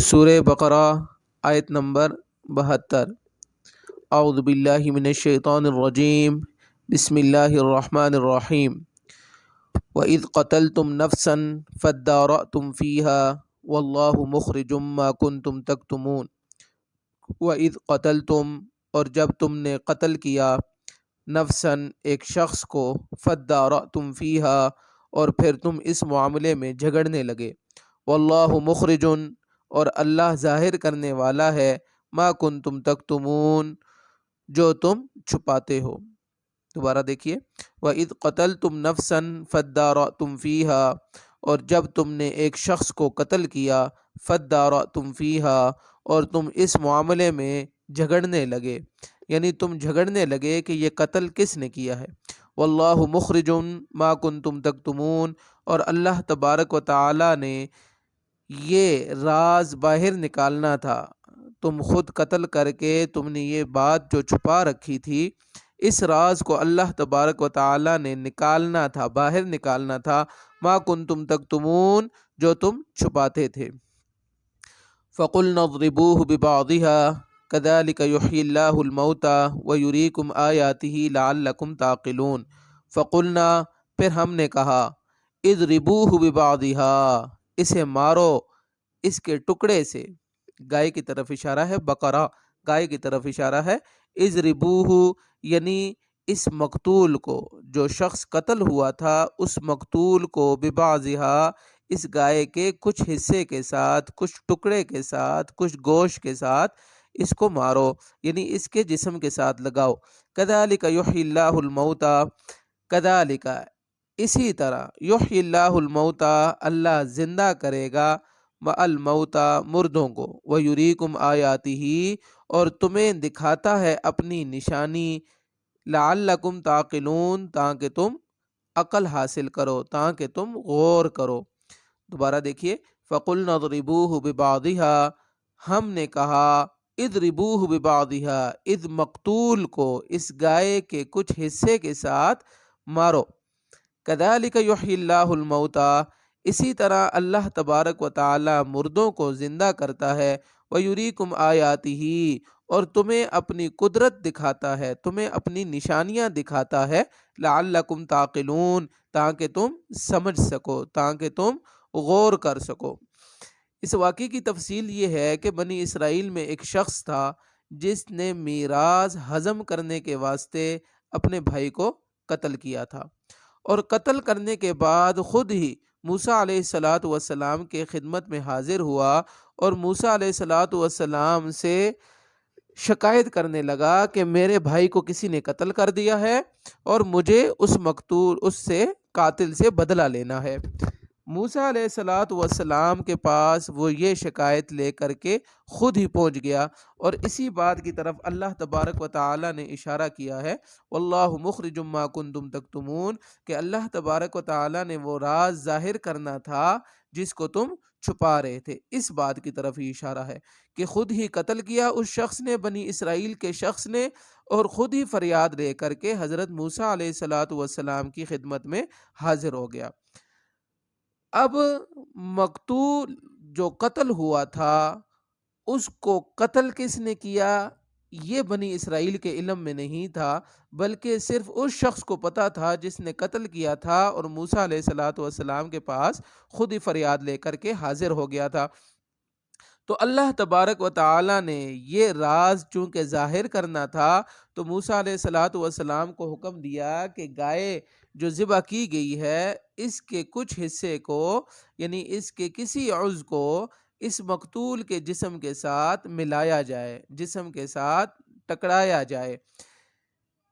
سورہ بقرہ آیت نمبر 72۔ اعوذ باللہ من الشیطان الرجیم، بسم اللہ الرحمن الرحیم۔ وَإِذْ قَتَلْتُمْ نَفْسًا فَادَّارَأْتُمْ فِيهَا وَاللَّهُ مُخْرِجٌ مَّا كُنتُمْ تَكْتُمُونَ۔ وَإِذْ قَتَلْتُمْ، اور جب تم نے قتل کیا، نفساً ایک شخص کو، فَادَّارَأْتُمْ فِيهَا، اور پھر تم اس معاملے میں جھگڑنے لگے، وَاللَّهُ مُخْرِجٌ، اور اللہ ظاہر کرنے والا ہے، ما کنتم تکتمون، جو تم چھپاتے ہو۔ دوبارہ دیکھیے، وَإِذْ قَتَلْتُمْ نَفْسًا فَادَّارَأْتُمْ فِيهَا، اور جب تم نے ایک شخص کو قتل کیا، فَادَّارَأْتُمْ فِيهَا، اور تم اس معاملے میں جھگڑنے لگے، یعنی تم جھگڑنے لگے کہ یہ قتل کس نے کیا ہے۔ وَاللَّهُ مُخْرِجٌ مَا كُنتُمْ تَكْتُمُونَ، اور اللہ تبارک و تعالی نے یہ راز باہر نکالنا تھا، تم خود قتل کر کے تم نے یہ بات جو چھپا رکھی تھی، اس راز کو اللہ تبارک و تعالی نے نکالنا تھا، باہر نکالنا تھا، ما کنتم تکتمون، جو تم چھپاتے تھے۔ فَقُلْنَا اضْرِبُوهُ بِبَعْضِهَا كَذَلِكَ يُحْيِي اللَّهُ الْمَوْتَى وَيُرِيكُمْ آيَاتِهِ لَعَلَّكُمْ تَعْقِلُونَ۔ فَقُلْنَا، پھر ہم نے کہا، اضْرِبُوهُ بِبَعْضِهَا، اسے مارو اس کے ٹکڑے سے، گائے کی طرف اشارہ ہے، بقرہ گائے کی طرف اشارہ ہے، اضربوہ یعنی اس مقتول کو، جو شخص قتل ہوا تھا اس مقتول کو، ببعضھا اس گائے کے کچھ حصے کے ساتھ، کچھ ٹکڑے کے ساتھ، کچھ گوشت کے ساتھ اس کو مارو، یعنی اس کے جسم کے ساتھ لگاؤ۔ کذالک یحیی اللہ الموتیٰ، کذالک اسی طرح، یحیی اللہ الموتیٰ اللہ زندہ کرے گا، الموتیٰ مردوں کو، ویریکم آیاتہ اور تمہیں دکھاتا ہے اپنی نشانی، لعلکم تعقلون تاکہ تم عقل حاصل کرو، تاکہ تم غور کرو۔ دوبارہ دیکھیے، فَقُلْنَا اضْرِبُوهُ بِبَعْضِهَا، ہم نے کہا اضربوہ ببعضھا، اس مقتول کو اس گائے کے کچھ حصے کے ساتھ مارو۔ کذالک یحیی اللہ الموتیٰ، اسی طرح اللہ تبارک و تعالی مردوں کو زندہ کرتا ہے، وَیُرِیکُمْ آیاتہ اور تمہیں اپنی قدرت دکھاتا ہے، تمہیں اپنی نشانیاں دکھاتا ہے، لعلکم تعقلون تاکہ تم سمجھ سکو، تاکہ تم غور کر سکو۔ اس واقعے کی تفصیل یہ ہے کہ بنی اسرائیل میں ایک شخص تھا جس نے میراث ہضم کرنے کے واسطے اپنے بھائی کو قتل کیا تھا، اور قتل کرنے کے بعد خود ہی موسیٰ علیہ السلام کے خدمت میں حاضر ہوا، اور موسیٰ علیہ السلام سے شکایت کرنے لگا کہ میرے بھائی کو کسی نے قتل کر دیا ہے، اور مجھے اس مقتول، اس سے قاتل سے بدلہ لینا ہے۔ موسیٰ علیہ السلام کے پاس وہ یہ شکایت لے کر کے خود ہی پہنچ گیا، اور اسی بات کی طرف اللہ تبارک و تعالی نے اشارہ کیا ہے، واللہ مخرج ما کنتم تکتمون، کہ اللہ تبارک و تعالی نے وہ راز ظاہر کرنا تھا جس کو تم چھپا رہے تھے۔ اس بات کی طرف ہی اشارہ ہے کہ خود ہی قتل کیا اس شخص نے، بنی اسرائیل کے شخص نے، اور خود ہی فریاد لے کر کے حضرت موسیٰ علیہ السلام کی خدمت میں حاضر ہو گیا۔ اب مقتول جو قتل ہوا تھا، اس کو قتل کس نے کیا یہ بنی اسرائیل کے علم میں نہیں تھا، بلکہ صرف اس شخص کو پتا تھا جس نے قتل کیا تھا، اور موسیٰ علیہ السلام کے پاس خود ہی فریاد لے کر کے حاضر ہو گیا تھا۔ تو اللہ تبارک و تعالی نے یہ راز چونکہ ظاہر کرنا تھا، تو موسیٰ علیہ السلام کو حکم دیا کہ گائے جو ذبح کی گئی ہے، اس کے کچھ حصے کو، یعنی اس کے کسی عضو کو اس مقتول کے جسم کے ساتھ ملایا جائے، جسم کے ساتھ ٹکرایا جائے،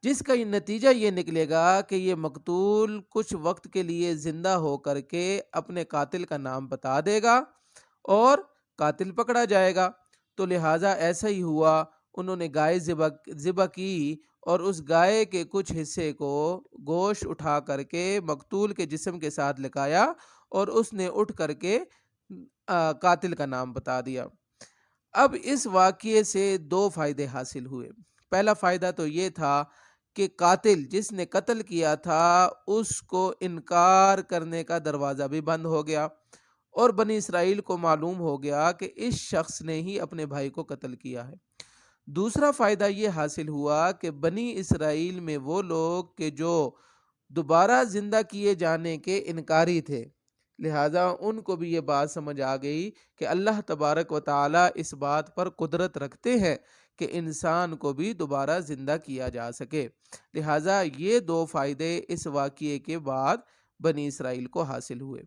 جس کا یہ نتیجہ یہ نکلے گا کہ یہ مقتول کچھ وقت کے لیے زندہ ہو کر کے اپنے قاتل کا نام بتا دے گا، اور قاتل پکڑا جائے گا۔ تو لہٰذا ایسا ہی ہوا، انہوں نے گائے ذبح کی، اور اس گائے کے کچھ حصے کو، گوشت اٹھا کر کے مقتول کے جسم کے ساتھ لگایا، اور اس نے اٹھ کر کے قاتل کا نام بتا دیا۔ اب اس واقعے سے دو فائدے حاصل ہوئے۔ پہلا فائدہ تو یہ تھا کہ قاتل جس نے قتل کیا تھا اس کو انکار کرنے کا دروازہ بھی بند ہو گیا، اور بنی اسرائیل کو معلوم ہو گیا کہ اس شخص نے ہی اپنے بھائی کو قتل کیا ہے۔ دوسرا فائدہ یہ حاصل ہوا کہ بنی اسرائیل میں وہ لوگ کہ جو دوبارہ زندہ کیے جانے کے انکاری تھے، لہٰذا ان کو بھی یہ بات سمجھ آ گئی کہ اللہ تبارک و تعالیٰ اس بات پر قدرت رکھتے ہیں کہ انسان کو بھی دوبارہ زندہ کیا جا سکے۔ لہٰذا یہ دو فائدے اس واقعے کے بعد بنی اسرائیل کو حاصل ہوئے۔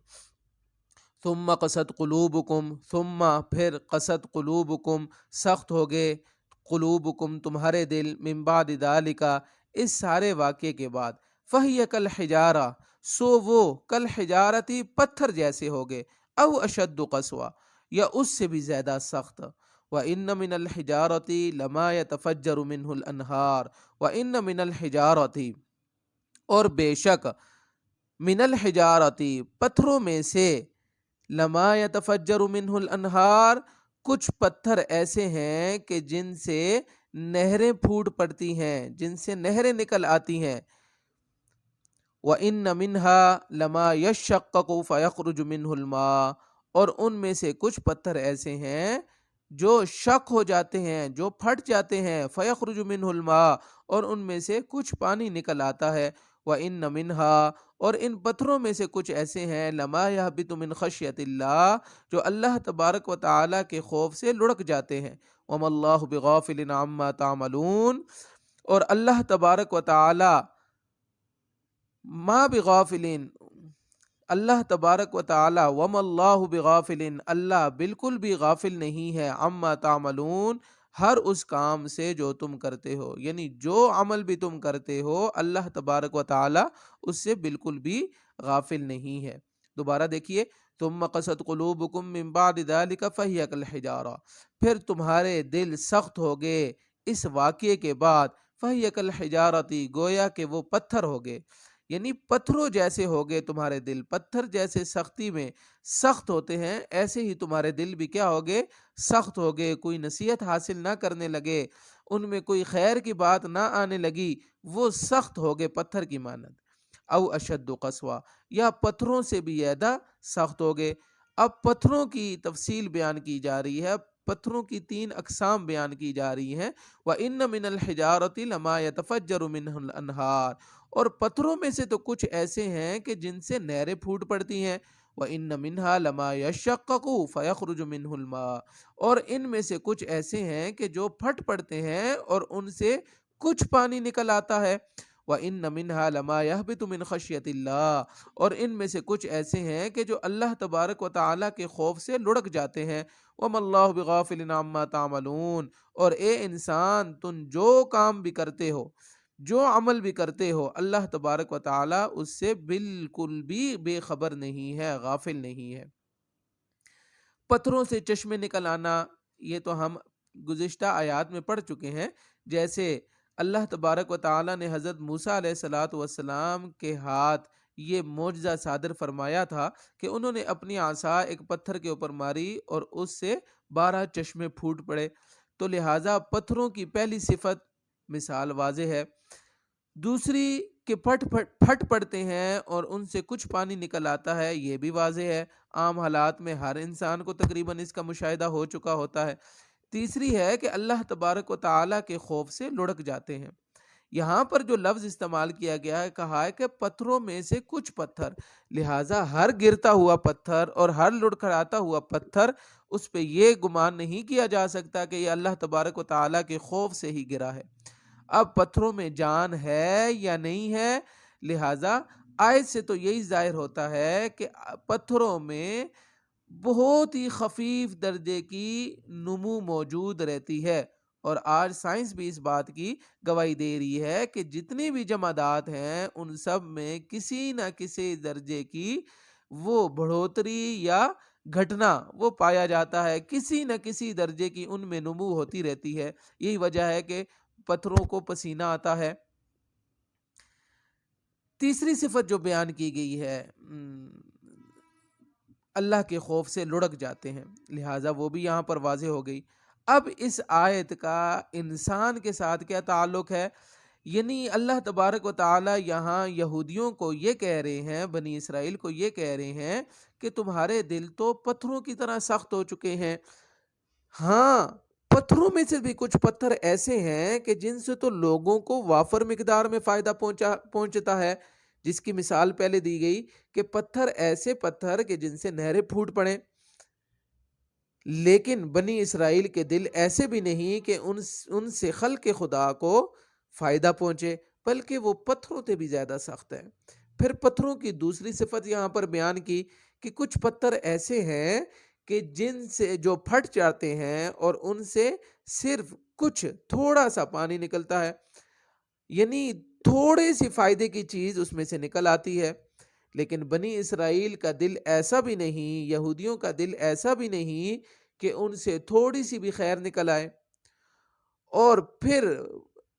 ثم قست قلوبکم، ثم پھر قست قلوبکم سخت ہو گئے، قلوبکم تمہارے دل، من بعد ذالک اس سارے واقعے کے بعد، فہی کالحجارہ سو وہ کالحجارتی پتھر جیسے ہو گئے، او اشد قسوہ یا اس سے بھی زیادہ سخت۔ وَإِنَّ مِنَ الْحِجَارَةِ لَمَا يَتَفَجَّرُ مِنْهُ الْأَنْهَارُ وَإِنَّ مِنَ الْحِجَارَةِ اور بے شک، من الحجارتی پتھروں میں سے، لما يتفجر منه الانہار کچھ پتھر ایسے ہیں کہ جن سے نہریں پھوٹ پڑتی ہیں، جن سے نہریں نکل آتی ہیں۔ وَإِنَّ مِنْهَا لَمَا يَشَّقَّقُ فَيَخْرُجُ مِنْهُ الْمَاءُ اور ان میں سے کچھ پتھر ایسے ہیں جو شق ہو جاتے ہیں، جو پھٹ جاتے ہیں، فَيَخْرُجُ مِنْهُ الْمَاءُ اور ان میں سے کچھ پانی نکل آتا ہے۔ وَإِنَّ مِنْهَا اور ان پتھروں میں سے کچھ ایسے ہیں، لَمَا يَهْبِطُ مِنْ خَشْيَةِ اللَّهِ جو اللہ تبارک و تعالیٰ کے خوف سے لڑک جاتے ہیں۔ وَمَا اللَّهُ بِغَافِلٍ عَمَّا تَعْمَلُونَ اور اللہ تبارک و تعالیٰ ما بغافلین اللہ تبارک و تعالی، وما اللہ بغافلین اللہ بالکل بھی غافل نہیں ہے، عما تعملون ہر اس کام سے جو تم کرتے ہو، یعنی جو عمل بھی تم کرتے ہو اللہ تبارک و تعالی اس سے بالکل بھی غافل نہیں ہے۔ دوبارہ دیکھیے، ثم قست قلوبکم من بعد ذلک فہی کالحجارہ پھر تمہارے دل سخت ہو گئے اس واقعے کے بعد، فہی کالحجارتی گویا کہ وہ پتھر ہو گئے، یعنی پتھروں جیسے ہو گئے تمہارے دل، پتھر جیسے سختی میں سخت ہوتے ہیں ایسے ہی تمہارے دل بھی کیا ہو گئے، سخت ہو گئے، کوئی نصیحت حاصل نہ کرنے لگے، ان میں کوئی خیر کی بات نہ آنے لگی، وہ سخت ہو گئے پتھر کی مانند۔ او اشد قسوہ یا پتھروں سے بھی زیادہ سخت ہو گئے۔ اب پتھروں کی تفصیل بیان کی جا رہی ہے، پتھروں کی 3 اقسام بیان کی جا رہی ہیں۔ وَإِنَّ مِنَ الْحِجَارَةِ لَمَا يَتَفَجَّرُ مِنْهُ الْأَنْهَارُ اور پتھروں میں سے تو کچھ ایسے ہیں کہ جن سے نہریں پھوٹ پڑتی ہیں۔ وَإِنَّ مِنْهَا لَمَا يَشَّقَّقُ فَيَخْرُجُ مِنْهُ الْمَاءُ اور ان میں سے کچھ ایسے ہیں کہ جو پھٹ پڑتے ہیں اور ان سے کچھ پانی نکل آتا ہے۔ وَإِنَّ مِنْهَا لَمَا يَهْبِطُ مِنْ خَشْيَةِ اللَّهِ اور ان میں سے کچھ ایسے ہیں کہ جو اللہ تبارک و تعالیٰ کے خوف سے لڑک جاتے ہیں۔ وَمَا اللَّهُ بِغَافِلٍ عَمَّا تَعْمَلُونَ اور اے انسان تم جو کام بھی کرتے ہو، جو عمل بھی کرتے ہو، اللہ تبارک و تعالیٰ اس سے بالکل بھی بے خبر نہیں ہے، غافل نہیں ہے۔ پتھروں سے چشمے نکل آنا، یہ تو ہم گزشتہ آیات میں پڑھ چکے ہیں۔ جیسے اللہ تبارک و تعالیٰ نے حضرت موسیٰ علیہ الصلاۃ والسلام کے ہاتھ یہ معجزہ صادر فرمایا تھا کہ انہوں نے اپنی عصا ایک پتھر کے اوپر ماری اور اس سے 12 چشمے پھوٹ پڑے۔ تو لہٰذا پتھروں کی پہلی صفت مثال واضح ہے۔ دوسری کہ پھٹ پڑتے ہیں اور ان سے کچھ پانی نکل آتا ہے، یہ بھی واضح ہے، عام حالات میں ہر انسان کو تقریباً اس کا مشاہدہ ہو چکا ہوتا ہے۔ تیسری ہے کہ اللہ تبارک و تعالیٰ کے خوف سے لڑک جاتے ہیں۔ یہاں پر جو لفظ استعمال کیا گیا ہے، کہا ہے کہ پتھروں میں سے کچھ پتھر، لہٰذا ہر گرتا ہوا پتھر اور ہر لڑکھڑاتا ہوا پتھر اس پہ یہ گمان نہیں کیا جا سکتا کہ یہ اللہ تبارک و تعالیٰ کے خوف سے ہی گرا ہے۔ اب پتھروں میں جان ہے یا نہیں ہے، لہٰذا آیت سے تو یہی ظاہر ہوتا ہے کہ پتھروں میں بہت ہی خفیف درجے کی نمو موجود رہتی ہے، اور آج سائنس بھی اس بات کی گواہی دے رہی ہے کہ جتنی بھی جمادات ہیں ان سب میں کسی نہ کسی درجے کی وہ بڑھوتری یا گھٹنا وہ پایا جاتا ہے، کسی نہ کسی درجے کی ان میں نمو ہوتی رہتی ہے۔ یہی وجہ ہے کہ پتھروں کو پسینہ آتا ہے۔ تیسری صفت جو بیان کی گئی ہے، اللہ کے خوف سے لڑک جاتے ہیں، لہٰذا وہ بھی یہاں پر واضح ہو گئی۔ اب اس آیت کا انسان کے ساتھ کیا تعلق ہے؟ یعنی اللہ تبارک و تعالی یہاں یہودیوں کو یہ کہہ رہے ہیں، بنی اسرائیل کو یہ کہہ رہے ہیں کہ تمہارے دل تو پتھروں کی طرح سخت ہو چکے ہیں۔ ہاں، پتھروں میں سے بھی کچھ پتھر ایسے ہیں کہ جن سے تو لوگوں کو وافر مقدار میں فائدہ پہنچتا ہے، جس کی مثال پہلے دی گئی کہ پتھر ایسے پتھر کہ جن سے نہریں پھوٹ پڑیں۔ لیکن بنی اسرائیل کے دل ایسے بھی نہیں کہ ان سے خلق خدا کو فائدہ پہنچے، بلکہ وہ پتھروں سے بھی زیادہ سخت ہے۔ پھر پتھروں کی دوسری صفت یہاں پر بیان کی کہ کچھ پتھر ایسے ہیں کہ جن سے جو پھٹ جاتے ہیں اور ان سے صرف کچھ تھوڑا سا پانی نکلتا ہے، یعنی تھوڑے سی فائدے کی چیز اس میں سے نکل آتی ہے۔ لیکن بنی اسرائیل کا دل ایسا بھی نہیں، یہودیوں کا دل ایسا بھی نہیں کہ ان سے تھوڑی سی بھی خیر نکل آئے۔ اور پھر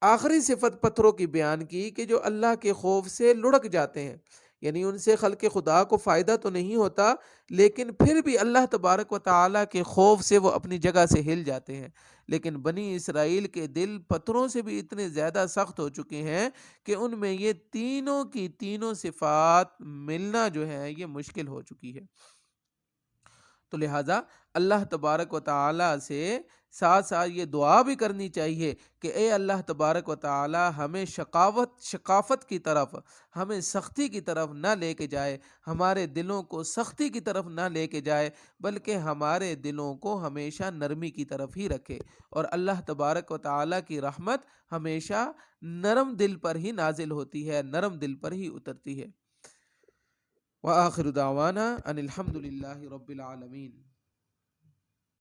آخری صفت پتھروں کی بیان کی کہ جو اللہ کے خوف سے لڑک جاتے ہیں، یعنی ان سے خلق خدا کو فائدہ تو نہیں ہوتا، لیکن پھر بھی اللہ تبارک و تعالیٰ کے خوف سے وہ اپنی جگہ سے ہل جاتے ہیں۔ لیکن بنی اسرائیل کے دل پتھروں سے بھی اتنے زیادہ سخت ہو چکے ہیں کہ ان میں یہ تینوں کی تینوں صفات ملنا جو ہے یہ مشکل ہو چکی ہے۔ تو لہٰذا اللہ تبارک و تعالیٰ سے ساتھ ساتھ یہ دعا بھی کرنی چاہیے کہ اے اللہ تبارک و تعالیٰ ہمیں شقافت کی طرف، ہمیں سختی کی طرف نہ لے کے جائے، ہمارے دلوں کو سختی کی طرف نہ لے کے جائے، بلکہ ہمارے دلوں کو ہمیشہ نرمی کی طرف ہی رکھے۔ اور اللہ تبارک و تعالیٰ کی رحمت ہمیشہ نرم دل پر ہی نازل ہوتی ہے، نرم دل پر ہی اترتی ہے۔ وآخر دعوانا ان الحمد للہ رب العالمین۔